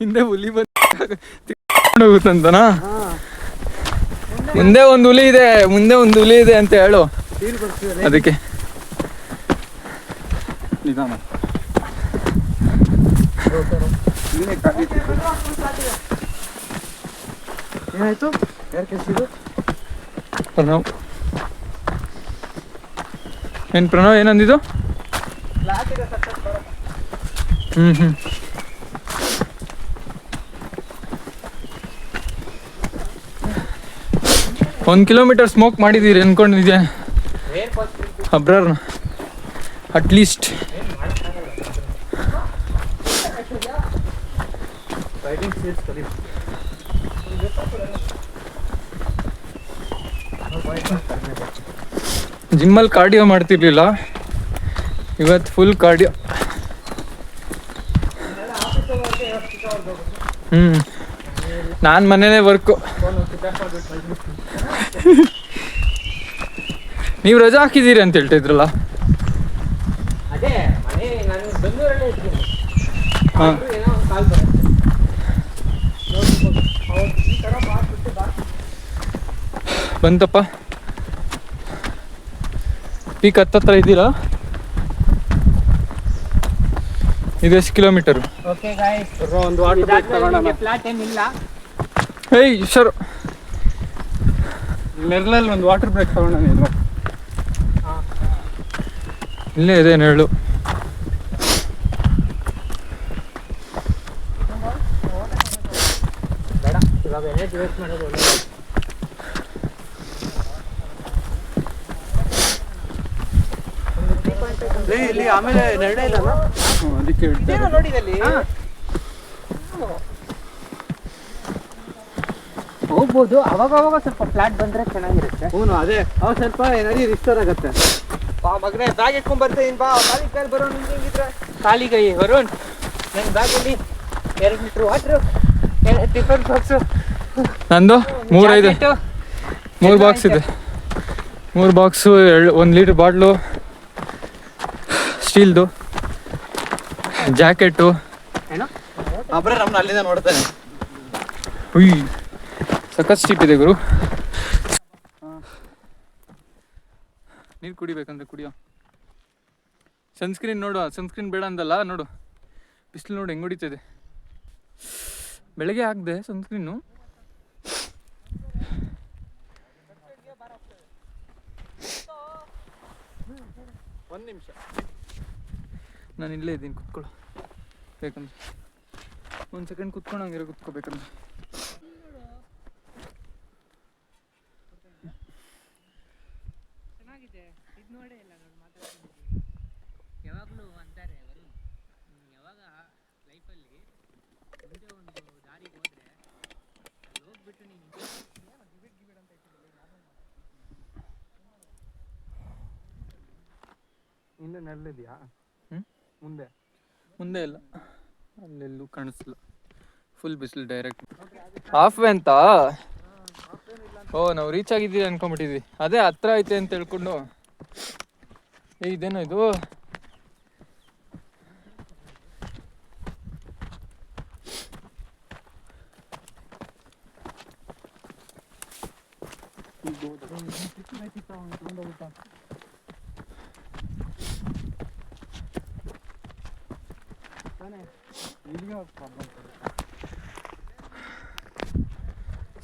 ಹಿಂದೆ ಹುಲಿ ಬಂದು ಹೋಗುತ್ತಂತನಾ? ಮುಂದೆ ಒಂದು ಹುಲಿ ಇದೆ ಅಂತ ಹೇಳು ಅದಕ್ಕೆ. ನಿಧಾನ. ಏನಾಯ್ತು? ಯಾರು ಕೆಲ್ಸಿದ್ದು? ಪ್ರಣವ್ ಏನಂದಿದ್ದು? ಹ್ಮ್ 1 ಕಿಲೋಮೀಟರ್ ಸ್ಮೋಕ್ ಮಾಡಿದ್ದೀರಿ ಅನ್ಕೊಂಡಿದ್ದೆ ಅಬ್ರಾರ್ನ ಅಟ್ಲೀಸ್ಟ್. ಜಿಮ್ಮಲ್ಲಿ ಕಾರ್ಡಿಯೋ ಮಾಡ್ತಿರ್ಲಿಲ್ಲ, ಇವತ್ತು ಫುಲ್ ಕಾರ್ಡಿಯೋ. ನಾನು ಮನೇಲೆ ವರ್ಕು. ನೀವು ರಜಾ ಹಾಕಿದ್ದೀರಿ ಅಂತ ಹೇಳ್ತಿದ್ರಲ್ಲ? ಹಾಂ, ಬಂತಪ್ಪ. ಪೀಕ್ ಹತ್ತತ್ರ ಇದ್ದೀರಾ? ಇದೆಷ್ಟು ಕಿಲೋಮೀಟರು? ಒಂದು ವಾಟರ್ ಬ್ರೇಕ್ ತಗೋಣ. ಏಯ್ ಸರ್, ನೆರಳಲ್ಲಿ ಒಂದು ವಾಟರ್ ಬ್ರೇಕ್ ತಗೋಣ. ಇಲ್ಲೇ ಇದೆ ನೆರಳು. ಇಲ್ಲಿ ಆಮೇಲೆ ನೆರಳೇ ಇಲ್ಲ, ಅದಕ್ಕೆ ನೋಡಿದಲ್ಲಿ ಹೋಗ್ಬೋದು. ಅವಾಗ ಸ್ವಲ್ಪ ಫ್ಲಾಟ್ ಬಂದ್ರೆ ಚೆನ್ನಾಗಿರುತ್ತೆ. ಅದೇ ಅವಾಗ ಸ್ವಲ್ಪ ಎನರ್ಜಿ ರಿಸ್ಟೋರ್ ಆಗುತ್ತೆ. ಮಗನೇ ಬ್ಯಾಗ್ ಇಟ್ಕೊಂಡ್ ಬರ್ತೀನಿ ಬಾ. ಖಾಲಿ ಕೈಲಿ ಬರೋನ್ ಹಿಂಗಿದ್ರೆ ಖಾಲಿ ಕೈ ವರುಣ್. ನನ್ನ ಬ್ಯಾಗಲ್ಲಿ 2 ಲೀಟ್ರ್ ವಾಟ್ರು, ಟಿಫನ್ ಬಾಕ್ಸು, ನಂದು 3 ಬಾಕ್ಸ್ ಇದೆ. 3 ಬಾಕ್ಸು, 1 ಲೀಟ್ರ್ ಬಾಟ್ಲು, ಸ್ಟೀಲ್ದು ಜಾಕೆಟು. ಅಬ್ರೆ ನಮ್ಮನ್ನ ಅಲ್ಲಿಂದ ನೋಡ್ತಾನೆ. ಹುಯ್, ಸಖತ್ ಸ್ಟೀಪ್ ಇದೆ ಗುರು. ನೀರು ಕುಡಿಬೇಕಂದ್ರೆ ಕುಡಿಯೋ. ಸನ್ಸ್ಕ್ರೀನ್ ನೋಡು, ಸನ್ಸ್ಕ್ರೀನ್ ಬೇಡ ಅಂದಲ್ಲ, ನೋಡು ಬಿಸಿಲು ನೋಡು ಹೆಂಗೆ ಹೊಡಿತಿದೆ. ಬೆಳಗ್ಗೆ ಹಾಕ್ದೆ ಸನ್ಸ್ಕ್ರೀನು. ಒಂದು ನಿಮಿಷ, ನಾನು ಇಲ್ಲೇ ಇದ್ದೀನಿ, ಕುತ್ಕೊಳ್ಳೋ ಬೇಕಂದ್ರೆ. 1 ಸೆಕೆಂಡ್ ಕುತ್ಕೊಂಡಂಗಿರೋ, ಕುತ್ಕೋಬೇಕಂದ್ರೆ. ಚೆನ್ನಾಗಿದೆ ಇದು. ನೋಡೇ ಇಲ್ಲ ನಾನು ಮಾತಾಡ್ತಿದ್ದೀನಿ. ಯಾವಾಗಲೂ ಅಂತಾರೆ ವರುಣ್, ಯಾವಾಗ ಲೈಫಲ್ಲಿ ಮುಂದೆ ಒಂದು ದಾರಿಗೆ ಹೋದರೆ ಅಲ್ಲಿ ಹೋಗ್ಬಿಟ್ಟು ನೀನು ಗಿಬಿಡ್ ಅಂತ ಹಿಂದೆ ನೆರಳಿದೆಯಾ? ಮುಂದೆ ಇಲ್ಲ, ಅಲ್ಲೆಲ್ಲೂ ಕಾಣಿಸ್ತಿಲ್ಲ. ಫುಲ್ ಬಿಸಿಲು ಡೈರೆಕ್ಟ್. ಹಾಫ್ ವೇ ಅಂತ? ನಾವು ರೀಚ್ ಆಗಿದ್ದೀವಿ ಅನ್ಕೊಂಡ್ಬಿಟ್ಟಿದ್ವಿ. ಅದೇ ಹತ್ರ ಐತೆ ಅಂತ ಹೇಳ್ಕೊಂಡು. ಇದೇನೋ ಇದು?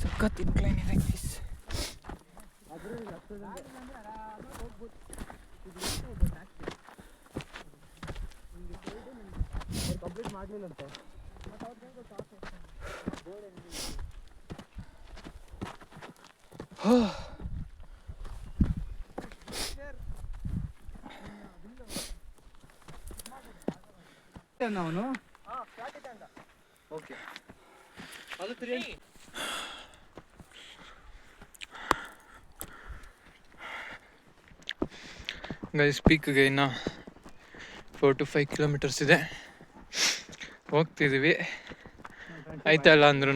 ಸಖತ್ ಇನ್ಕ್ಲೈನ್ ಇದೆ ಗೈಸ್. ಕಂಪ್ಲೀಟ್ ಮಾಡಲಿಲ್ಲಂತೆ. ಅವನು ಓಕೆ, ಅದು ಗೈಸ್, ಪೀಕ್ಗೆ ಇನ್ನು 4 to 5 ಕಿಲೋಮೀಟರ್ಸ್ ಇದೆ. ಹೋಗ್ತಿದ್ದೀವಿ. ಆಯ್ತಾ ಇಲ್ಲ ಅಂದ್ರೂ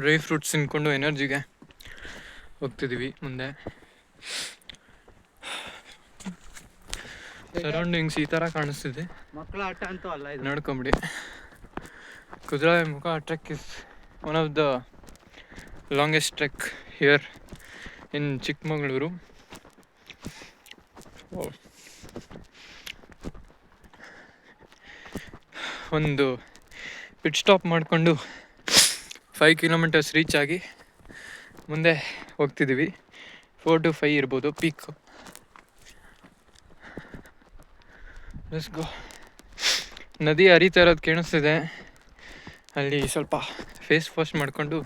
ಡ್ರೈ ಫ್ರೂಟ್ಸ್ ತಿನ್ಕೊಂಡು ಎನರ್ಜಿಗೆ ಹೋಗ್ತಿದ್ದೀವಿ ಮುಂದೆ. ಸರೌಂಡಿಂಗ್ಸ್ ಈ ಥರ ಕಾಣಿಸ್ತಿದೆ. ಮಕ್ಕಳ ಆಟ ಅಂತೂ ಅಲ್ಲ ಇದು. ನೋಡ್ಕೊಂಬಿಡಿ. Kudremukh trek is one of the longest trek here in Chikkamagaluru. ಒಂದು ಪಿಟ್ ಸ್ಟಾಪ್ ಮಾಡಿಕೊಂಡು 5 ಕಿಲೋಮೀಟರ್ಸ್ ರೀಚ್ ಆಗಿ ಮುಂದೆ ಹೋಗ್ತಿದ್ದೀವಿ. 4 to 5 ಇರ್ಬೋದು ಪೀಕ್. Let's go. ನದಿ ಹರಿತಾ ಇರೋದು ಕಾಣಿಸ್ತಿದೆ. ಅಲ್ಲಿ ಸ್ವಲ್ಪ ಫೇಸ್ ವಾಶ್ ಮಾಡಿಕೊಂಡು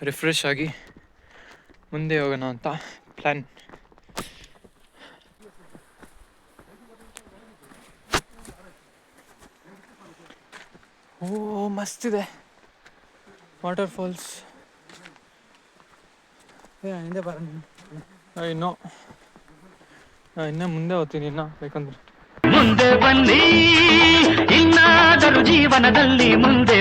ರಿಫ್ರೆಶ್ ಆಗಿ ಮುಂದೆ ಹೋಗೋಣ ಅಂತ ಪ್ಲ್ಯಾನ್. ಓ ಮಸ್ತಿದೆ ವಾಟರ್ ಫಾಲ್ಸ್. ಹಿಂದೆ ಬರ. ಇನ್ನೂ ಮುಂದೆ ಹೋಗ್ತೀನಿ ಇನ್ನ ಬೇಕಂದ್ರೆ. ಮುಂದೆ ಬನ್ನಿ ಇನ್ನಾದರೂ ಜೀವನದಲ್ಲಿ ಮುಂದೆ.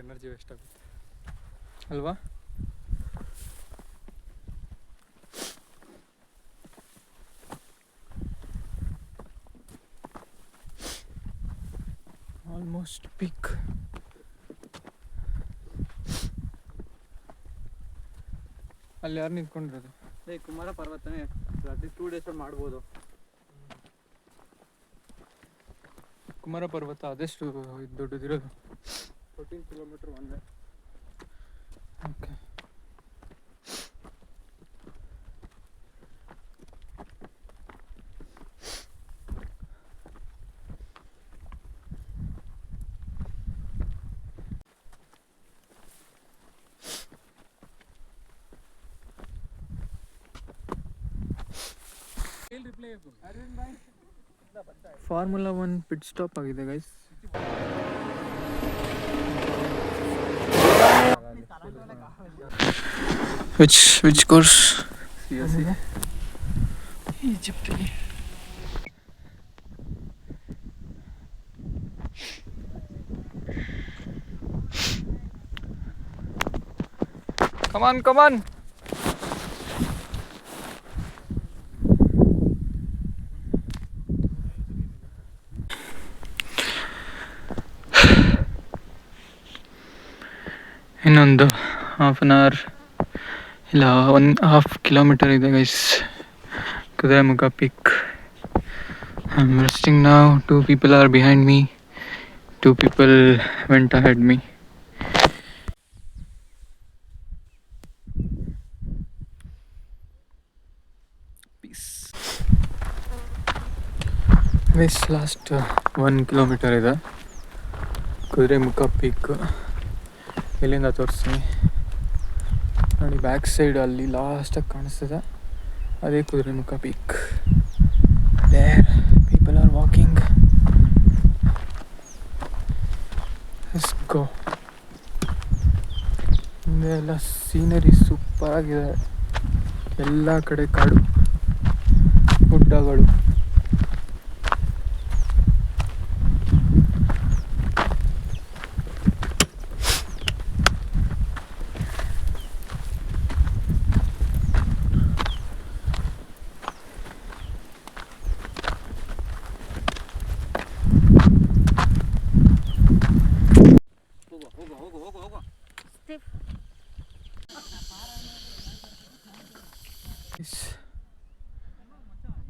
ಎನರ್ಜಿ ವೇಸ್ಟ್ ಆಗುತ್ತೆ ಅಲ್ವಾ? Almost peak. ಅಲ್ಲಿ ಯಾರು ನಿಂತ್ಕೊಂಡಿರೋದು? ಕುಮಾರ ಪರ್ವತನೇ. ಅಟ್ಲೀಸ್ಟ್ 2 days ಮಾಡ್ಬೋದು. ಕುಮಾರ ಪರ್ವತ ಅದೆಷ್ಟು ದೊಡ್ಡದಿರೋದು? 14 kilometer one way. Okay. Formula 1 pit stop ಆಗಿದೆ guys. Which course? CSC. Egypt. Come on. ಇನ್ನೊಂದು 1/2 hour ಇಲ್ಲ 1.5 kilometer ಇದೆ guys Kudremukh peak. I am resting now. 2 people are behind me. 2 people went ahead me. Peace. Guys last 1 kilometer ಇದೆ Kudremukh peak. ಇಲ್ಲಿಂದ ತೋರಿಸ್ತೀನಿ ನೋಡಿ. Back side ಅಲ್ಲಿ ಲಾಸ್ಟಾಗಿ ಕಾಣಿಸ್ತದೆ ಅದೇ Kudremukh peak. There people are walking. Let's go. ಹಿಂದೆ ಎಲ್ಲ ಸೀನರಿ ಸೂಪರ್ ಆಗಿದೆ. ಎಲ್ಲ ಕಡೆ ಕಾಡು, ಗುಡ್ಡಗಳು.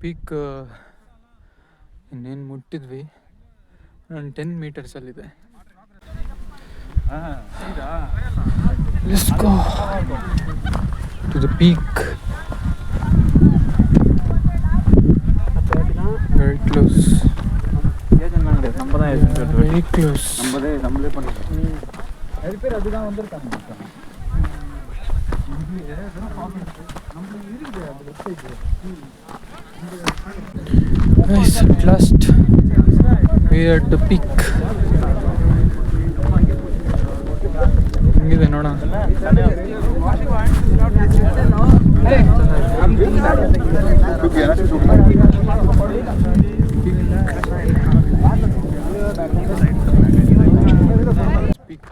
ಪೀಕ್ ಇನ್ನೇನು ಮುಟ್ಟಿದ್ವಿ. ನಾನು 10 meters ಅಲ್ಲಿದೆ. Let's go to the peak. Very close. Very close. Guys, at last we are at the peak. ಹೆಂಗಿದೆ ನೋಡೋಣ. Peak.